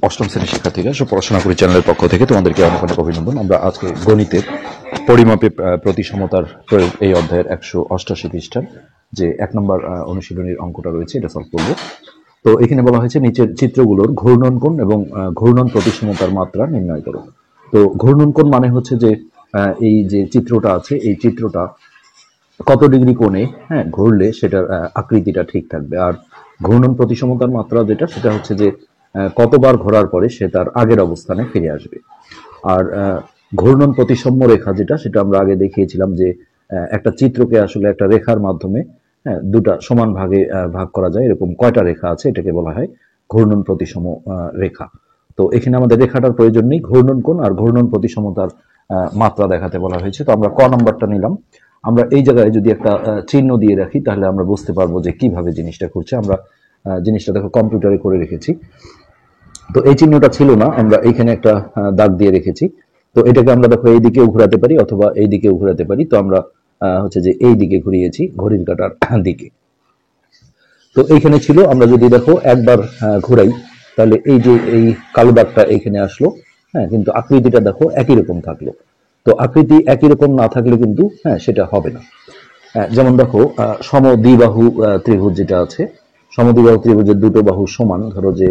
অষ্টম শ্রেণীর শিক্ষার্থীরা পড়াশোনা করি চ্যানেলের পক্ষ থেকে তোমাদেরকে অনেক অনেক অভিনন্দন। আমরা আজকে গণিতের পরিমাপে প্রতিসমতার প্রয়োগ এই অধ্যায়ের 188 পৃষ্ঠার যে 1 নম্বর অনুশীলনীর অঙ্কটা রয়েছে এটা সলভ করব। তো এখানে বলা হয়েছে নিচের চিত্রগুলোর ঘূর্ণন কোণ এবং ঘূর্ণন প্রতিসমতার মাত্রা নির্ণয় করো। তো ঘূর্ণন কোণ মানে হচ্ছে যে এই যে চিত্রটা আছে এই চিত্রটা কত ডিগ্রি কোণে ঘুরলে সেটার আকৃতিটা ঠিক থাকবে, আর ঘূর্ণন প্রতিসমতার মাত্রা যেটা সেটা হচ্ছে যে কতবার ঘোরার পরে সে তার আগের অবস্থানে ফিরে আসবে। আর ঘূর্ণন প্রতিসম রেখা যেটা সেটা আমরা আগে দেখিয়েছিলাম যে একটা চিত্রকে আসলে একটা রেখার মাধ্যমে দুটা সমান ভাগে ভাগ করা যায়, এরকম কয়টা রেখা আছে এটাকে বলা হয় ঘূর্ণন প্রতিসম রেখা। তো এখানে আমাদের রেখাটার প্রয়োজন নেই, ঘূর্ণন কোণ আর ঘূর্ণন প্রতিসমতার মাত্রা দেখাতে বলা হয়েছে। তো আমরা ক নাম্বারটা নিলাম। আমরা এই জায়গায় যদি একটা চিহ্ন দিয়ে রাখি তাহলে আমরা বুঝতে পারবো যে কিভাবে জিনিসটা করছে। আমরা জিনিসটা দেখো কম্পিউটারে করে রেখেছি। তো এই চিহ্নটা ছিল না, আমরা এইখানে একটা দাগ দিয়ে রেখেছি। তো এটাকে আমরা দেখো এই দিকেও ঘোরাতে পারি অথবা এই দিকেও ঘোরাতে পারি। তো আমরা হচ্ছে যে এই দিকে ঘুরিয়েছি ঘড়ির কাঁটার দিকে। তো এইখানে ছিল, আমরা যদি দেখো একবার ঘোরাই তাহলে এই যে এই কালো দাগটা এইখানে আসলো, কিন্তু আকৃতিটা দেখো একই রকম থাকলো। তো আকৃতি একই রকম না থাকলে কিন্তু সেটা হবে না। যেমন দেখো সমদ্বিবাহু ত্রিভুজ যেটা আছে, সমদ্বিবাহু ত্রিভুজের দুটো বাহু সমান, ধরো যে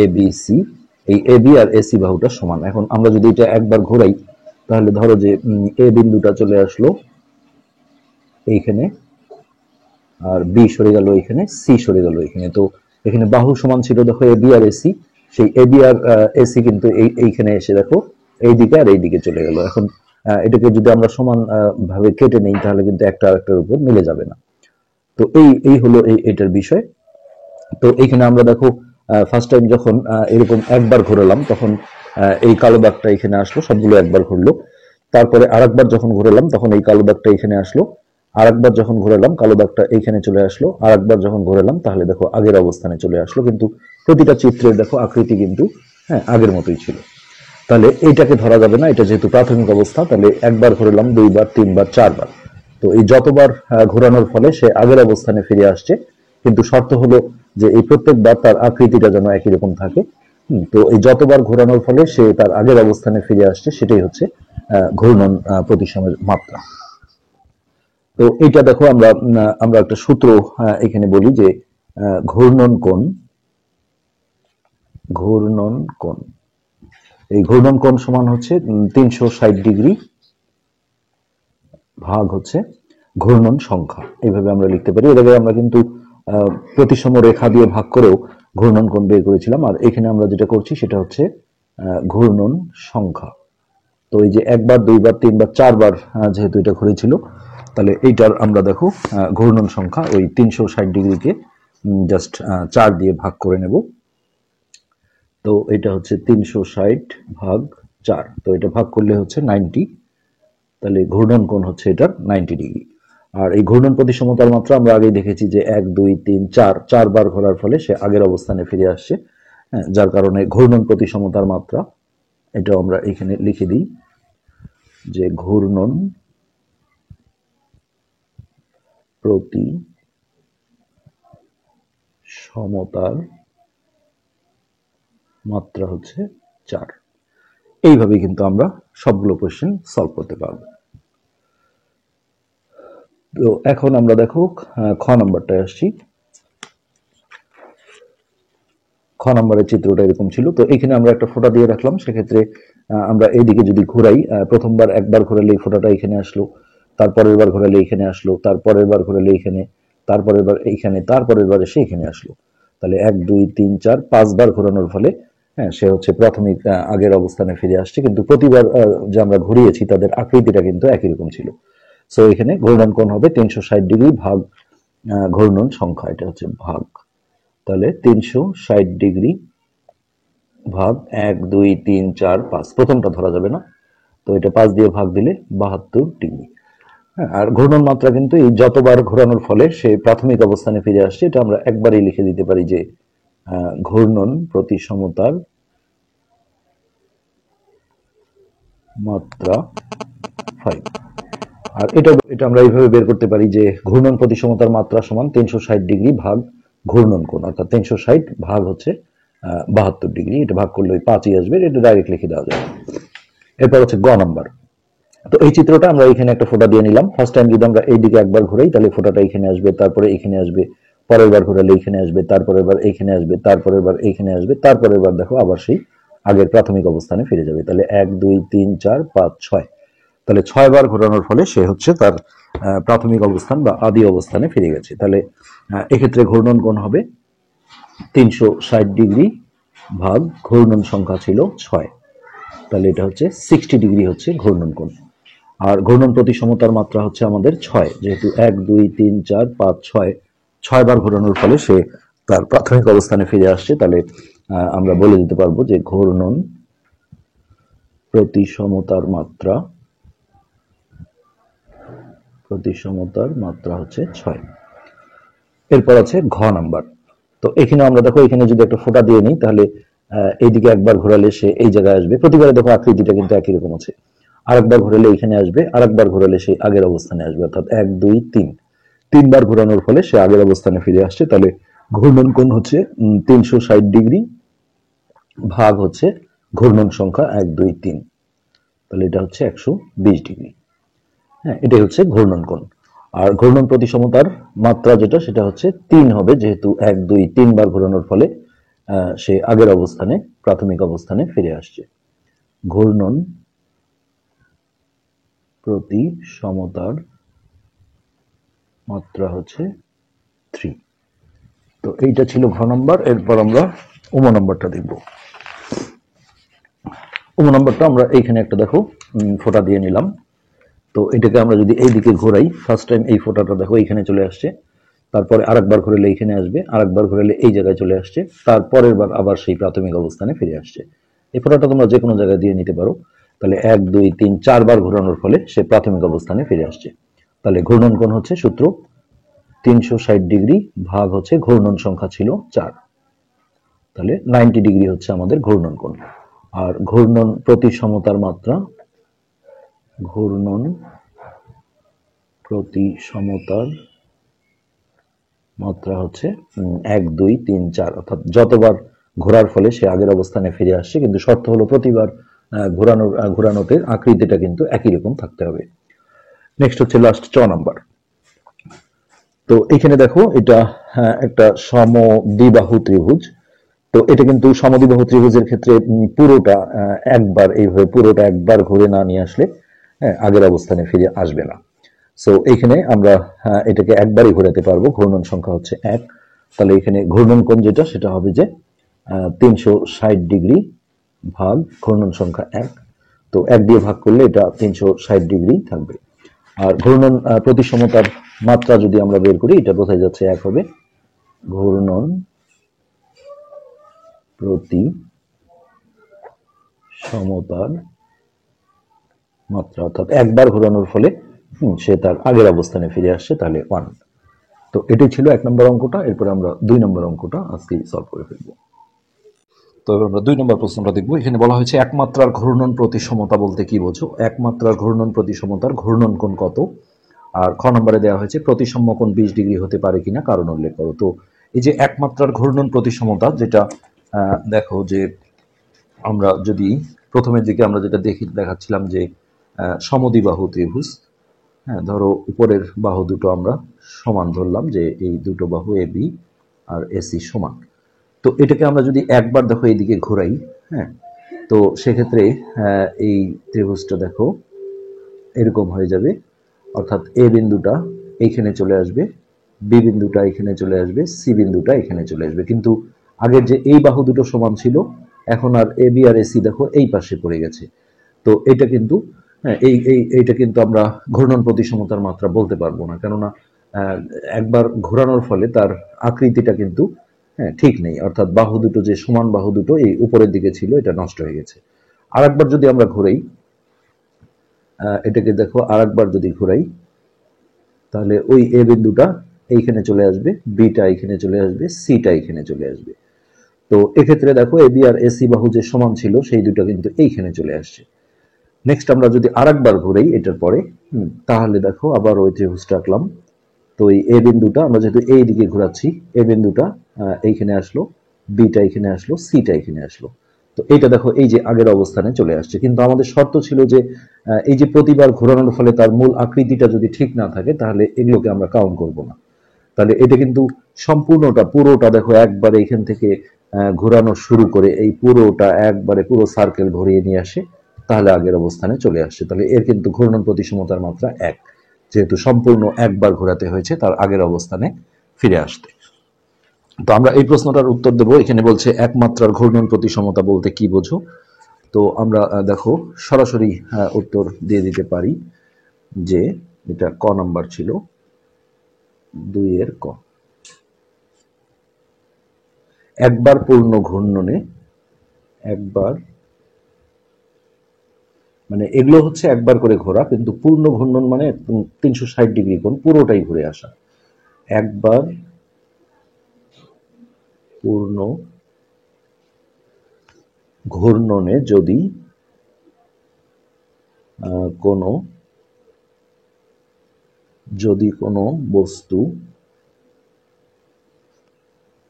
এ বি সি, এই এ বি আর এসি বাহুটা সমান। এখন আমরা যদি এটা একবার ঘোরাই তাহলে ধরো যে এ বিন্দুটা চলে আসলো এইখানে, আর বি সরে গেল এখানে, সি সরে গেল এখানে। তো এখানে বাহু সমান ছিল দেখো এ বি আর এসি, সেই এ বি আর এসি কিন্তু এইখানে এসে দেখো এই দিকে আর এই দিকে চলে গেল। এখন এটাকে যদি আমরা সমান ভাবে কেটে নেই তাহলে কিন্তু একটা আরেকটার উপর মিলে যাবে না। তো এই হলো এটার বিষয়। তো এইখানে আমরা দেখো ফার্স্ট টাইম যখন এরকম একবার ঘোরালাম তখন এই কালো দাগটা এখানে আসলো, সবগুলো একবার ঘুরলো। তারপরে আরেকবার যখন ঘোরালাম তখন এই কালো দাগটা এখানে আসলো, আরেকবার যখন ঘোরালাম কালো দাগটা এইখানে চলে আসলো, আরেকবার যখন ঘোরালাম তাহলে দেখো আগের অবস্থানে চলে আসলো। কিন্তু প্রতিটা চিত্রের দেখো আকৃতি কিন্তু আগের মতোই ছিল। তাহলে এইটাকে ধরা যাবে না, এটা যেহেতু প্রাথমিক অবস্থা। তাহলে একবার ঘোরালাম, দুইবার, তিনবার, চারবার, তো এই যতবার ঘোরানোর ফলে সে আগের অবস্থানে ফিরে আসছে, কিন্তু শর্ত হলো যে এই প্রত্যেকবার তার আকৃতিটা যেন একই রকম থাকে। তো এই যতবার ঘোরানোর ফলে সে তার আগের অবস্থানে ফিরে আসছে সেটাই হচ্ছে ঘূর্ণন প্রতিসমের মাত্রা। তো এইটা দেখো আমরা আমরা একটা সূত্র এখানে বলি যে ঘূর্ণন কোণ, ঘূর্ণন কোণ, এই ঘূর্ণন কোণ সমান হচ্ছে 360 ডিগ্রি ভাগ হচ্ছে ঘূর্ণন সংখ্যা। এইভাবে আমরা লিখতে পারি। এর আগে আমরা কিন্তু প্রতিসম রেখা দিয়ে ভাগ করেও ঘূর্ণন কোণ বের করেছিলাম, আর এখানে আমরা যেটা করছি সেটা হচ্ছে ঘূর্ণন সংখ্যা। তো এই যে একবার, দুইবার, তিনবার, চারবার যেহেতু এটা ঘুরেছিল, তাহলে এইটার আমরা দেখো ঘূর্ণন সংখ্যা ওই 360 ডিগ্রিকে জাস্ট 4 দিয়ে ভাগ করে নেব। তো এটা হচ্ছে 360 ভাগ 4, তো এটা ভাগ করলে হচ্ছে 90। তাহলে ঘূর্ণন কোণ হচ্ছে এটার 90 ডিগ্রি। আর এই ঘূর্ণন প্রতিসমতার মাত্রা আমরা আগেই দেখেছি যে 1, 2, 3, 4 চারবার ঘোরার ফলে সে আগের অবস্থানে ফিরে আসছে, যার কারণে ঘূর্ণন প্রতিসমতার মাত্রা এটা আমরা এখানে লিখে দিই যে ঘূর্ণন প্রতি সমতার মাত্রা হচ্ছে 4। এইভাবে কিন্তু আমরা সবগুলো কোশ্চেন সলভ করতে পারবো। তো এখন আমরা দেখো খ নম্বরটায় আসছি। খ নম্বরের চিত্রটা এরকম ছিল। তো এখানে আমরা একটা ফোঁটা দিয়ে রাখলাম, সেক্ষেত্রে আমরা এইদিকে যদি ঘুরাই, প্রথমবার একবার ঘোরালে এই ফোঁটাটা এখানে আসলো, তারপরের বার ঘোরালে এখানে আসলো, তারপরের বার ঘোরালে এইখানে, তারপরের বার এইখানে, তারপরের বার এসে এখানে আসলো। তাহলে 1, 2, 3, 4 5বার ঘোরানোর ফলে সে হচ্ছে প্রাথমিক আগের অবস্থানে ফিরে আসছে, কিন্তু প্রতিবার যে আমরা ঘুরিয়েছি তাদের আকৃতিটা কিন্তু একই রকম ছিল। সো এখানে ঘূর্ণন কোণ হবে 360 ডিগ্রি ভাগ ঘূর্ণন সংখ্যা, এটা হচ্ছে ভাগ। তাহলে 360 ডিগ্রি ভাগ 1, 2, 3, 4, 5, প্রথমটা ধরা যাবে না, তো এটা 5 দিয়ে ভাগ দিলে 72 ডিগ্রি। আর ঘূর্ণন মাত্রা কিন্তু এই যতবার ঘোরানোর ফলে সে প্রাথমিক অবস্থানে ফিরে আসছে, এটা আমরা একবারই লিখে দিতে পারি যে ঘূর্ণন প্রতি সমতার মাত্রা 5। আর এটা আমরা এইভাবে বের করতে পারি যে ঘূর্ণন প্রতি সমতার মাত্রা সমান 360 ডিগ্রি ভাগ ঘূর্ণন কোণ, অর্থাৎ 360 ভাগ হচ্ছে 72 ডিগ্রি, এটা ভাগ করলে ওই 5ই আসবে, এটা ডাইরেক্ট লিখে দেওয়া যায়। এরপর হচ্ছে গ নাম্বার। তো এই চিত্রটা আমরা এখানে একটা ফোঁটা দিয়ে নিলাম। ফার্স্ট টাইম যদি আমরা এইদিকে একবার ঘুরাই তাহলে ফোঁটাটা এখানে আসবে, তারপরে এখানে আসবে, পরের বার ঘোরালে এখানে আসবে, তারপরের বার এখানে আসবে, তারপরের বার এখানে আসবে, তারপরের বার দেখো আবার সেই আগের প্রাথমিক অবস্থানে ফিরে যাবে। তাহলে 1 2 3 4 5 6, তাহলে 6 বার ঘোরানোর ফলে সে হচ্ছে তার প্রাথমিক অবস্থান বা আদি অবস্থানে ফিরে গেছে। তাহলে এক্ষেত্রে ঘূর্ণন কোণ হবে 360 ডিগ্রি ভাগ ঘূর্ণন সংখ্যা ছিল 6, তাহলে এটা হচ্ছে 60 ডিগ্রি হচ্ছে ঘূর্ণন কোণ। আর ঘূর্ণন প্রতি সমতার মাত্রা হচ্ছে আমাদের 6, যেহেতু 1 2 3 4 5 6, 6 বার ঘোরানোর ফলে সে তার প্রাথমিক অবস্থানে ফিরে আসছে। তাহলে আমরা বলে দিতে পারবো যে ঘূর্ণন প্রতি সমতার মাত্রা হচ্ছে 6। এরপর আছে ঘ নাম্বার। তো এখানে আমরা দেখো এখানে যদি একটা ফোঁটা দিয়ে নিই তাহলে এইদিকে একবার ঘোরালে সে এই জায়গায় আসবে। প্রতিবারে দেখো আকৃতিটা কিন্তু একই রকম আছে। আরেকবার ঘোরালে এখানে আসবে, আরেকবার ঘোরালে সে আগের অবস্থানে আসবে, অর্থাৎ 1 2 3, 3বার ঘোরানোর ফলে সে আগের অবস্থানে ফিরে আসছে। তাহলে ঘূর্ণন কোণ হচ্ছে 360 ডিগ্রি ভাগ হচ্ছে ঘূর্ণন সংখ্যা 1 2 3, তাহলে এটা হচ্ছে 120 ডিগ্রি। হ্যাঁ, এটাই হচ্ছে ঘূর্ণন কোণ। আর ঘূর্ণন প্রতি সমতার মাত্রা যেটা সেটা হচ্ছে 3 হবে, যেহেতু 1 2 3বার ঘোরানোর ফলে সে আগের অবস্থানে প্রাথমিক অবস্থানে ফিরে আসছে। ঘূর্ণন প্রতি সমতার মাত্রা হচ্ছে 3। তো এইটা ছিল ঘ নম্বর। এরপর আমরা উম নম্বরটা দেখব। উম নম্বরটা আমরা এইখানে একটা দেখো ফোঁটা দিয়ে নিলাম। তো এটাকে আমরা যদি এইদিকে ঘোরাই, ফার্স্ট টাইম এই ফোঁটাটা দেখো এইখানে চলে আসছে, তারপরে আরেকবার ঘুরলে এইখানে আসবে, আরেকবার ঘুরলে এই জায়গায় চলে আসছে, তারপরের বার আবার সেই প্রাথমিক অবস্থানে ফিরে আসছে। এই ফোঁটাটা তোমরা যে কোনো জায়গায় দিয়ে নিতে পারো। তাহলে 1 2 3 4 বার ঘোরানোর ফলে সে প্রাথমিক অবস্থানে ফিরে আসছে। তাহলে ঘূর্ণন কোণ হচ্ছে সূত্র 360 ডিগ্রি ভাগ হচ্ছে ঘূর্ণন সংখ্যা ছিল 4, তাহলে 90 ডিগ্রি হচ্ছে আমাদের ঘূর্ণন কোণ। আর ঘূর্ণন প্রতি সমতার মাত্রা, ঘূর্ণন প্রতি সমতার মাত্রা হচ্ছে 1 2 3 4, অর্থাৎ যতবার ঘোরার ফলে সে আগের অবস্থানে ফিরে আসছে, কিন্তু শর্ত হলো প্রতিবার ঘোরানোতে আকৃতিটা কিন্তু একই রকম থাকতে হবে। নেক্সট হচ্ছে লাস্ট চ নাম্বার। তো এখানে দেখো এটা একটা সমদ্বিবাহু ত্রিভুজ। তো এটা কিন্তু সমদ্বিবাহু ত্রিভুজের ক্ষেত্রে পুরোটা একবার ঘুরে না নিয়ে আসলে আগের অবস্থানে ফিরে আসবে না। সো এইখানে আমরা এটাকে একবারই ঘোরাতে পারবো। ঘূর্ণন সংখ্যা হচ্ছে 1, তাহলে এখানে ঘূর্ণন কোণ যেটা সেটা হবে যে 360 ডিগ্রি ভাগ ঘূর্ণন সংখ্যা 1। তো 1 দিয়ে ভাগ করলে এটা 360 ডিগ্রি থাকবে। আর ঘূর্ণন প্রতি সমতার মাত্রা যদি আমরা বের করি, এটা বোঝা যাচ্ছে 1 হবে। ঘূর্ণন প্রতি সমতার মাত্রা, অর্থাৎ একবার ঘোরানোর ফলে সে তার আগের অবস্থানে ফিরে আসছে, তাহলে 1। তো এটাই ছিল 1 নম্বর অঙ্কটা। এরপরে আমরা 2 নম্বর অঙ্কটা আজকে সলভ করে ফেলবো। তো এবার আমরা 2 নম্বর প্রশ্নটা দেখবো। এখানে বলা হয়েছে একমাত্রার ঘূর্ণন প্রতি সমতা বলতে কি বোঝো? একমাত্রার ঘূর্ণন প্রতি সমতার ঘূর্ণন কোণ কত? আর খ নম্বরে দেওয়া হয়েছে প্রতিসম কোণ 20 ডিগ্রি হতে পারে কিনা কারণ উল্লেখ করো। তো এই যে একমাত্রার ঘূর্ণন প্রতি সমতা, যেটা দেখো যে আমরা যদি প্রথমের দিকে আমরা যেটা দেখাচ্ছিলাম যে সমদ্বিবাহু ত্রিভুজ, হ্যাঁ, ধরো উপরের বাহু দুটো আমরা সমান ধরলাম, যে এই দুটো বাহু এ বি আর এসি সমান। তো এটাকে আমরা যদি একবার দেখো এইদিকে ঘোরাই, হ্যাঁ, তো সেক্ষেত্রে এই ত্রিভুজটা দেখো এরকম হয়ে যাবে, অর্থাৎ এ বিন্দুটা এইখানে চলে আসবে, বি বিন্দুটা এখানে চলে আসবে, সি বিন্দুটা এখানে চলে আসবে। কিন্তু আগের যে এই বাহু দুটো সমান ছিল, এখন আর এ বি আর এসি দেখো এই পাশে পড়ে গেছে। তো এটা কিন্তু এইটা কিন্তু আমরা ঘূর্ণন প্রতি সমতার মাত্রা বলতে পারবো না, কেননা একবার ঘোরানোর ফলে তার আকৃতিটা কিন্তু ঠিক নেই, অর্থাৎ বাহু দুটো যে সমান বাহু দুটো এই উপরের দিকে ছিল, এটা নষ্ট হয়ে গেছে। আরেকবার যদি আমরা ঘুরাই, এটাকে দেখো আরেকবার যদি ঘুরাই, তাহলে ওই এ বিন্দুটা এইখানে চলে আসবে, বিটা এখানে চলে আসবে, সিটা এখানে চলে আসবে। তো এক্ষেত্রে দেখো এ বি আর এসি বাহু যে সমান ছিল সেই দুটো কিন্তু এইখানে চলে আসছে। নেক্সট আমরা যদি আরেকবার ঘুরাই এটার পরে, তাহলে দেখো আবার ওই ত্রিভুজটা আঁকলাম। তো এই এ বিন্দুটা আমরা যেহেতু এই দিকে ঘোরাচ্ছি, এ বিন্দুটা এইখানে আসলো, বিটা এখানে আসলো, সিটা এখানে আসলো। তো এটা দেখো এই যে আগের অবস্থানে চলে আসছে, কিন্তু আমাদের শর্ত ছিল যে এই যে প্রতিবার ঘোরানোর ফলে তার মূল আকৃতিটা যদি ঠিক না থাকে তাহলে এগুলোকে আমরা কাউন্ট করব না। তাহলে এটা কিন্তু সম্পূর্ণটা পুরোটা দেখো একবারে এখান থেকে ঘোরানো শুরু করে এই পুরোটা একবারে পুরো সার্কেল ঘুরিয়ে নিয়ে আসে, তাহলে আগের অবস্থানে চলে আসছে। তাহলে এর কিন্তু ঘূর্ণন প্রতিসমতার মাত্রা 1, যেহেতু সম্পূর্ণ একবার ঘোরাতে হয়েছে তার আগের অবস্থানে ফিরে আসতে। তো আমরা এই প্রশ্নটার উত্তর দেব। এখানে বলছে একমাত্রার ঘূর্ণন প্রতিসমতা বলতে কি বোঝো। তো আমরা দেখো সরাসরি উত্তর দিয়ে দিতে পারি যে এটা ক নাম্বার ছিল, 2 এর ক। একবার পূর্ণ ঘূর্ণনে, একবার মানে এগুলো হচ্ছে একবার করে ঘোরা, কিন্তু পূর্ণ ঘূর্ণন মানে 360 ডিগ্রি কোণ পুরোটাই ঘুরে আসা। একবার পূর্ণ ঘূর্ণনে যদি কোনো বস্তু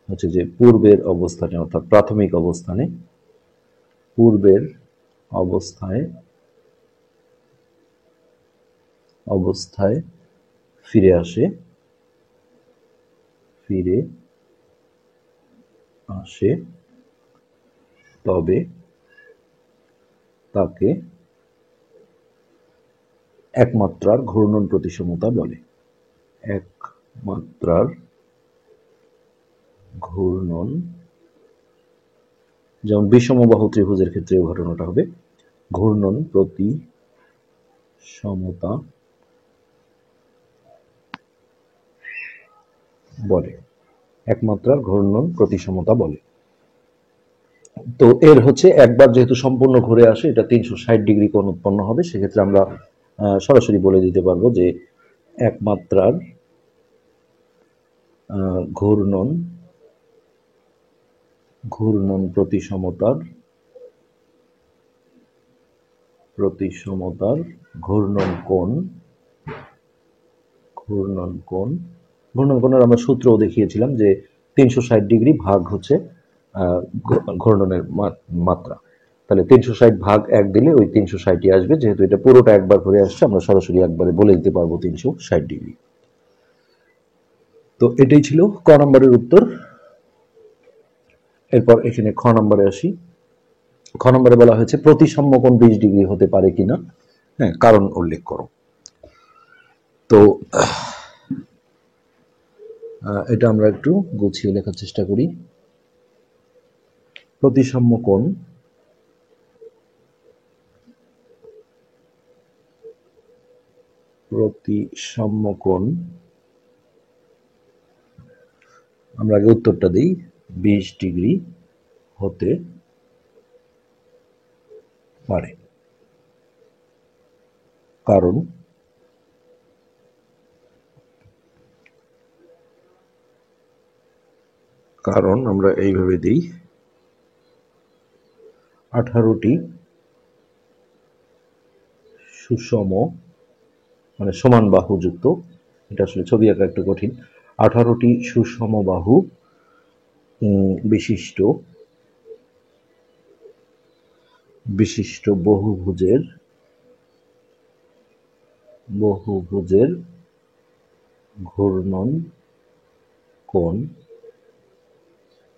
হচ্ছে যে পূর্বের অবস্থানে অর্থাৎ প্রাথমিক পূর্বের অবস্থায় ফিরে আসে তবে তাকে একমাত্রার ঘূর্ণন প্রতিসমতা বলে। একমাত্রার ঘূর্ণন, যেমন বিষমবাহু ত্রিভুজের ক্ষেত্রে এই ঘটনাটা হবে, ঘূর্ণন প্রতিসমতা বলে, একমাত্রার ঘূর্ণন প্রতিসমতা বলে। তো এর হচ্ছে একবার যেহেতু সম্পূর্ণ ঘুরে আসে, এটা 360 ডিগ্রি কোণ উৎপন্ন হবে, সেক্ষেত্রে আমরা সরাসরি বলে দিতে পারবো যে একমাত্রার ঘূর্ণন প্রতিসমতার ঘূর্ণন কোণের আমরা সূত্রও দেখিয়েছিলাম যে 360 ডিগ্রি ভাগ হচ্ছে ঘূর্ণনের মাত্রা। তাহলে 360 ভাগ 1 দিলে ওই 360ই আসবে, যেহেতু এটা পুরোটা একবার ঘুরে আসছে আমরা সরাসরি একবারে বলে দিতে পারবো 360 ডিগ্রি। তো এটাই ছিল ক নম্বরের উত্তর। এরপর এখানে খ নম্বরে আসি। খ নম্বরে বলা হয়েছে প্রতিসাম্য কোণ 20 ডিগ্রি হতে পারে কিনা, হ্যাঁ, কারণ উল্লেখ করো। তো এটা আমরা একটু গুছিয়ে লেখার চেষ্টা করি। প্রতিসাম্য কোণ আমরা আগে উত্তরটা দিই, 20 ডিগ্রি হতে পারে, কারণ আমরা এইভাবে দিই, 18টি সুষম মানে সমান বাহুযুক্ত, এটা আসলে ছবি আঁকা একটু কঠিন, 18টি সুষম বাহু বিশিষ্ট বহুভুজের ঘূর্ণন কোণ।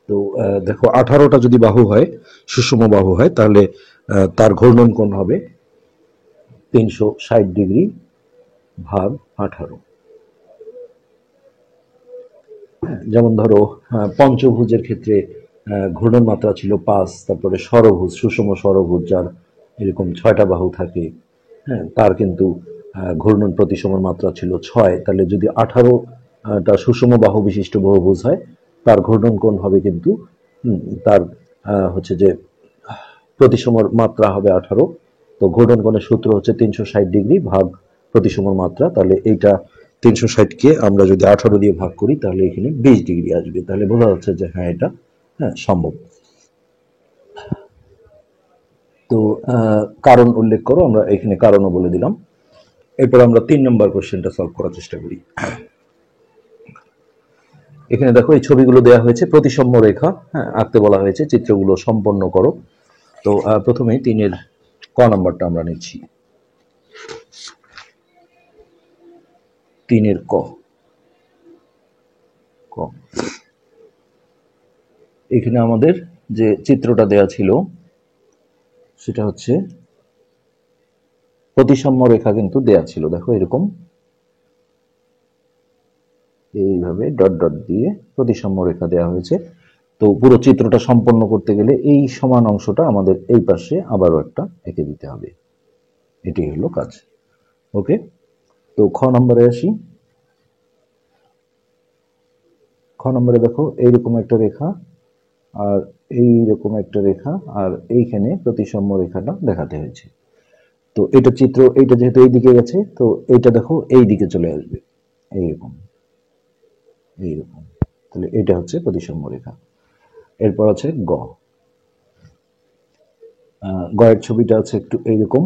তো দেখো 18টা যদি বাহু হয়, সুষম বাহু হয়, তাহলে তার ঘূর্ণন কোণ হবে 360 ডিগ্রি ভাগ 18। যেমন ধরো পঞ্চভুজের ক্ষেত্রে ঘূর্ণন মাত্রা ছিল 5, তারপরে ষড়ভুজ, সুষম ষড়ভুজ যার এরকম 6টা বাহু থাকে, হ্যাঁ, তার কিন্তু ঘূর্ণন প্রতিসমর মাত্রা ছিল 6। তাহলে যদি 18টা সুষম বাহু বিশিষ্ট বহুভুজ হয়, তার ঘূর্ণন কোণ হবে কিন্তু তার হচ্ছে যে প্রতিসমর মাত্রা হবে 18। তো ঘূর্ণন কোণের সূত্র হচ্ছে 360 ডিগ্রি ভাগ প্রতিসমর মাত্রা। তাহলে এইটা 360কে আমরা যদি 18 দিয়ে ভাগ করি তাহলে এখানে 20 ডিগ্রি আসবে। তাহলে বোঝা যাচ্ছে যে হ্যাঁ, এটা সম্ভব। তো কারণ উল্লেখ করো, আমরা এখানে কারণও বলে দিলাম। এরপর আমরা 3 নম্বর কোশ্চেনটা সলভ করার চেষ্টা করি। এখানে দেখো এই ছবিগুলো দেওয়া হয়েছে, প্রতিসাম্য রেখা হ্যাঁ আঁকতে বলা হয়েছে, চিত্রগুলো সম্পন্ন করো। তো প্রথমে 3-এর ক নাম্বারটা আমরা নিচ্ছি। 3-এর ক। এখানে আমাদের যে চিত্রটা দেয়া ছিল সেটা হচ্ছে প্রতিসাম্য রেখা কিন্তু দেয়া ছিল, দেখো এরকম এইভাবে ডট ডট দিয়ে প্রতিসাম্য রেখা দেয়া হয়েছে। তো পুরো চিত্রটা সম্পন্ন করতে গেলে এই সমান অংশটা আমাদের এই পাশে আবারও একটা এঁকে দিতে হবে, এটাই হলো কাজ। ওকে, তো খ নম্বরে আসি। খ নম্বরে দেখো এইরকম একটা রেখা আর এইরকম একটা রেখা আর এইখানে প্রতিসাম্য রেখাটা দেখাতে হয়েছে। তো এটা চিত্র, এইটা যেহেতু এই দিকে গেছে তো এইটা দেখো এই দিকে চলে আসবে এইরকম এইরকম, তাহলে এটা হচ্ছে প্রতিসাম্য রেখা। এরপর আছে গ। গয়ের ছবিটা আছে একটু এইরকম,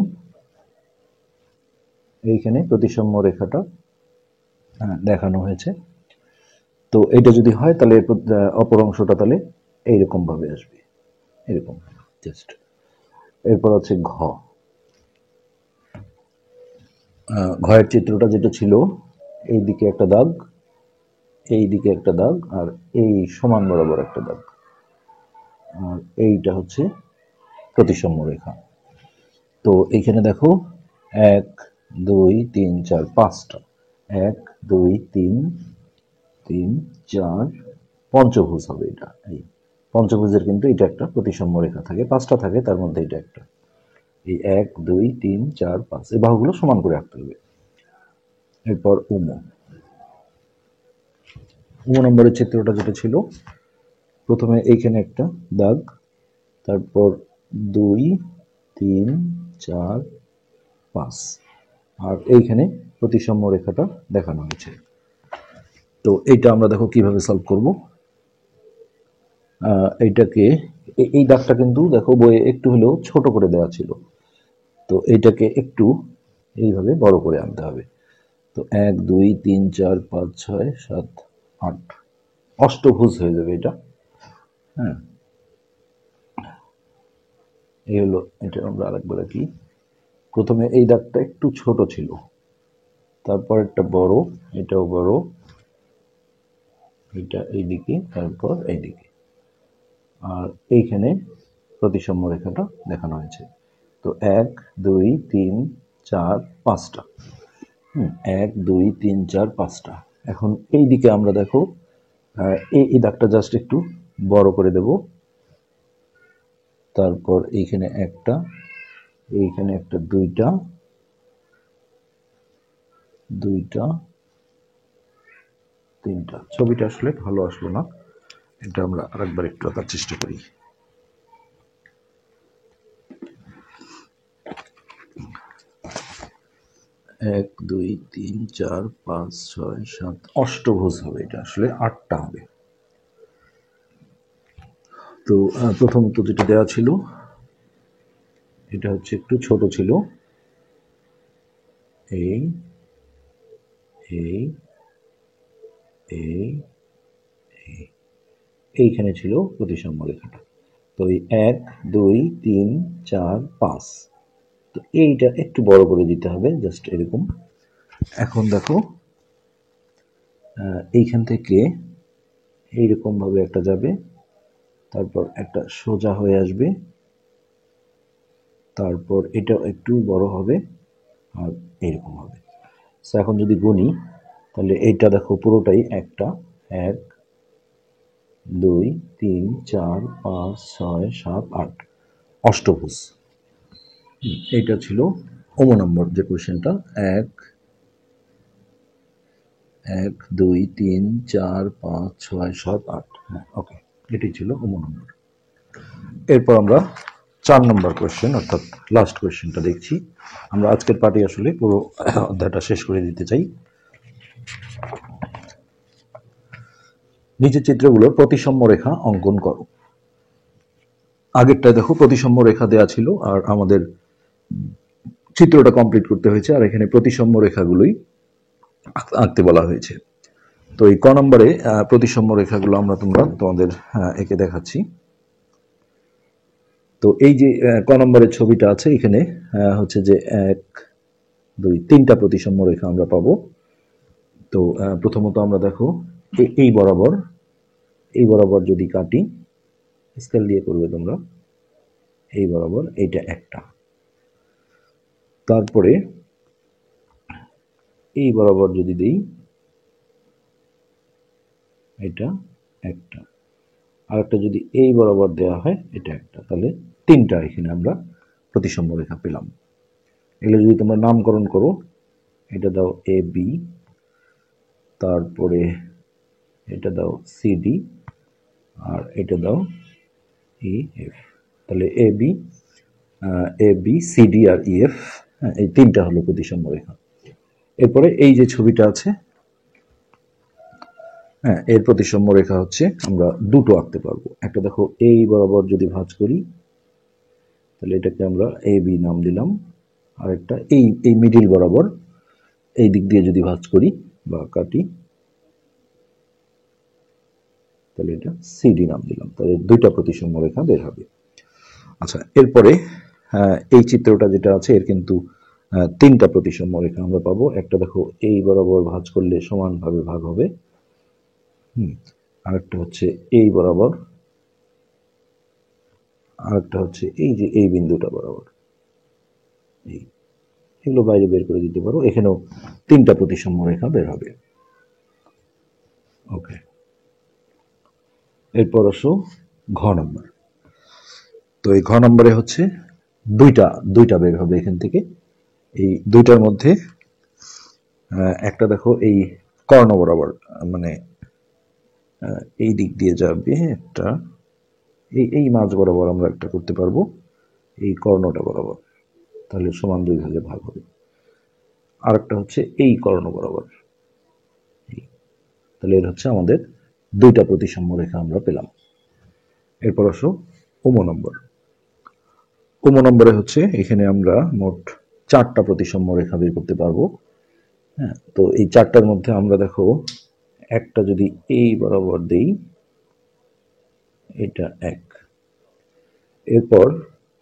এইখানে প্রতিসাম্য রেখাটা দেখানো হয়েছে। তো এটা যদি হয় তাহলে অপর অংশটা তাহলে এইরকম ভাবে আসবে, এরকম জাস্ট। এরপর আছে ঘ। ঘয়ের চিত্রটা যেটা ছিল, এই দিকে একটা দাগ, এই দিকে একটা দাগ আর এই সমান বরাবর একটা দাগ, আর এইটা হচ্ছে প্রতিসাম্য রেখা। তো এইখানে দেখো 1 2 3 4 5টা, 1 2 3 3 4 পঞ্চভুজ হবে এটা। এই পঞ্চভুজের কিন্তু এটা একটা প্রতিসাম্য রেখা থাকে, 5টা থাকে, তার মধ্যে এটা একটা। এই 1 2 3 4 5 এই বাহুগুলো সমান করে আঁকতে হবে। এরপর উম। নম্বরের চিত্রটা যেটা ছিল, প্রথমে এইখানে একটা দাগ, তারপর 2 3 4 5 আর এইখানে প্রতিসাম্য রেখাটা দেখানো হয়েছে। তো এইটা আমরা দেখো কিভাবে সলভ করব। এইটাকে এই দাগটা কিন্তু দেখো বইয়ে একটু হলেও ছোট করে দেওয়া ছিল, তো এইটাকে একটু এইভাবে বড় করে আনতে হবে। তো 1 2 3 4 5 6 7 8 অষ্টভুজ হয়ে যাবে এটা। হ্যাঁ, এই হলো, এটা আমরা আরেকবার কি, প্রথমে এই দাগটা একটু ছোট ছিল, তারপর একটা বড়, এটাও বড়, এটা এইদিকে, তারপর এইদিকে, আর এইখানে প্রতিসাম্য রেখাটা দেখানো হয়েছে। তো 1 2 3 4 5টা, 1 2 3 4 5টা। এখন এই দিকে আমরা দেখো এই দাগটা জাস্ট একটু বড় করে দেব, তারপর এইখানে একটা, এইখানে একটা, দুইটা, তিনটা। ছবিটা আসলে ভালো আসলো না, এটা আমরা আরেকবার একটু আঁকার চেষ্টা করি। 1 2 3 4 5 6 7 অষ্টভুজ হবে এটা, আসলে 8টা হবে। তো প্রথমত যেটা দেওয়া ছিল এটা হচ্ছে একটু ছোট ছিল, এই এই এই এইখানে ছিল প্রতিসাম্য রেখাটা। তো এই 1 2 3 4 5, তো এইটা একটু বড় করে দিতে হবে জাস্ট এরকম। এখন দেখো এইখান থেকে এইরকম ভাবে একটা যাবে, তারপর একটা সোজা হয়ে আসবে, তারপর এটাও একটু বড় হবে আর এরকম হবে। সো এখন যদি গুনি তাহলে এইটা দেখো পুরোটাই একটা, 1 2 3 4 5 6 7 8 অষ্টভুজ। এইটা ছিল নম্বর যে কোশ্চেনটা, 1 1 2 3 4 5 6 7 8। হ্যাঁ, ওকে, এটাই ছিল নম্বর। এরপর আমরা 4 নম্বর কোশ্চেন অর্থাৎ লাস্ট কোশ্চেনটা দেখছি। আমরা আজকের পার্টি আসলে পুরো অধ্যায়টা শেষ করে দিতে চাই। নিচের চিত্রগুলোর প্রতিসাম্য রেখা অঙ্কন করো। আগেরটা দেখো প্রতিসাম্য রেখা দেয়া ছিল আর আমাদের চিত্রটা কমপ্লিট করতে হয়েছে, আর এখানে প্রতিসাম্য রেখাগুলোই আঁকতে বলা হয়েছে। তো এই ক নম্বরে প্রতিসাম্য রেখাগুলো তোমাদের এঁকে দেখাচ্ছি। তো এই যে ক নম্বরের ছবিটা আছে, এখানে হচ্ছে যে 1 2 3টা প্রতিসাম্য রেখা আমরা পাবো। তো প্রথমত আমরা দেখো এই বরাবর যদি কাটি, স্কেল দিয়ে করবে তোমরা, এই বরাবর এইটা একটা, তারপরে এই বরাবর যদি দেই, এটা একটা, আরেকটা যদি এই বরাবর দেওয়া হয়, এটা একটা, তাহলে 3টা এখানে আমরা প্রতিসাম্য রেখা পেলাম। এগুলো যদি তোমরা নামকরণ করো, এটা দাও এ বি, তারপরে এটা দাও সিডি, আর এটা দাও ই এফ। তাহলে A B CD R E F, এই 3টা হলো প্রতিসাম্য রেখা। এরপরে এই যে ছবিটা আছে, এর প্রতিসাম্য রেখা হচ্ছে আমরা দুটো আঁকতে পারবো। একটা দেখো এই বরাবর যদি ভাঁজ করি, তাহলে এটাকে আমরা এ বি নাম দিলাম। আর একটা এই মিডিল বরাবর এই দিক দিয়ে যদি ভাঁজ করি বা কাটি, তাহলে এটা সিডি নাম দিলাম। তাহলে 2টা প্রতিসাম্য রেখা বের হবে। আচ্ছা, এরপরে এই চিত্রটা যেটা আছে, এর কিন্তু 3টা প্রতিসাম্য রেখা আমরা পাবো। একটা দেখো এই বরাবর ভাঁজ করলে সমানভাবে ভাগ হবে, আরেকটা হচ্ছে এই বরাবর, আরেকটা হচ্ছে এই যে এই বিন্দুটা বরাবর। এগুলো বাইরে বের করে দিতে পারো, এখানেও 3টা প্রতিসাম্য রেখা বের হবে। ওকে, এরপর আসো ঘ নম্বর। তো এই ঘ নম্বরে হচ্ছে দুইটা বের হবে এখান থেকে। এই 2টার মধ্যে একটা দেখো এই কর্ণ বরাবর, মানে এই দিক দিয়ে যাবে একটা, এই মাঝ বরাবর আমরা একটা করতে পারবো, এই কর্ণটা বরাবর, তাহলে সমান 2 ভাগে ভাগ হবে। আরেকটা হচ্ছে এই কর্ণ বরাবর, তাহলে এর হচ্ছে আমাদের 2টা প্রতিসাম্য রেখা আমরা পেলাম। এরপর আসো ওম নম্বর। ওম নম্বরে হচ্ছে এখানে আমরা মোট 4টা প্রতিসাম্য রেখা বের করতে পারবো। হ্যাঁ, তো এই 4টার মধ্যে আমরা দেখো একটা যদি এই বরাবর দেই, এটা 1, এরপর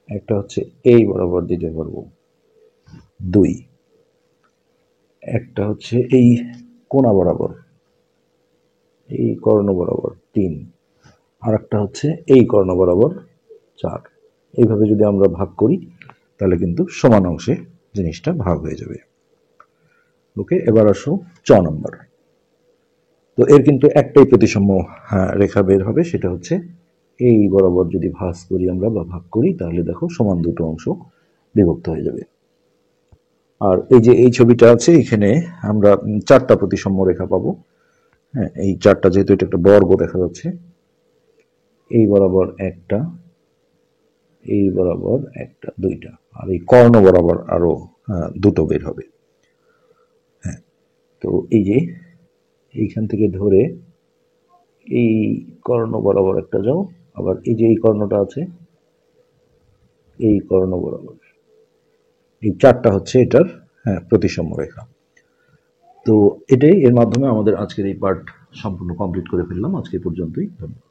একটা হচ্ছে এই বরাবর দিতে পারবো 2, একটা হচ্ছে এই কোণা বরাবর, এই কর্ণ বরাবর 3, আর একটা হচ্ছে এই কর্ণ বরাবর 4। এইভাবে যদি আমরা ভাগ করি, তাহলে কিন্তু সমান অংশে জিনিসটা ভাগ হয়ে যাবে। ওকে, এবার আসো চ নম্বর। তো এর কিন্তু একটাই প্রতিসাম্য রেখা বের হবে, সেটা হচ্ছে এই বরাবর যদি ভাঁজ করি আমরা বা ভাগ করি, তাহলে দেখো সমান 2টো অংশ বিভক্ত হয়ে যাবে। আর এই যে এই ছবিটা আছে, এখানে আমরা 4টা প্রতিসাম্য রেখা পাবো। হ্যাঁ, এই 4টা, যেহেতু এটা একটা বর্গ দেখা যাচ্ছে, এই বরাবর একটা, এই বরাবর একটা, 2টা, আর এই কর্ণ বরাবর আরো 2টো বের হবে। হ্যাঁ, তো এই যে এইখান থেকে ধরে এই কর্ণ বরাবর একটা যাও, আবার এই যে এই কর্ণটা আছে, এই কর্ণ বরাবর, এই 4টা হচ্ছে এটার প্রতিসাম্য রেখা। তো এটাই, এর মাধ্যমে আমাদের আজকের এই পার্ট সম্পূর্ণ কমপ্লিট করে ফেললাম। আজকে পর্যন্তই, ধন্যবাদ।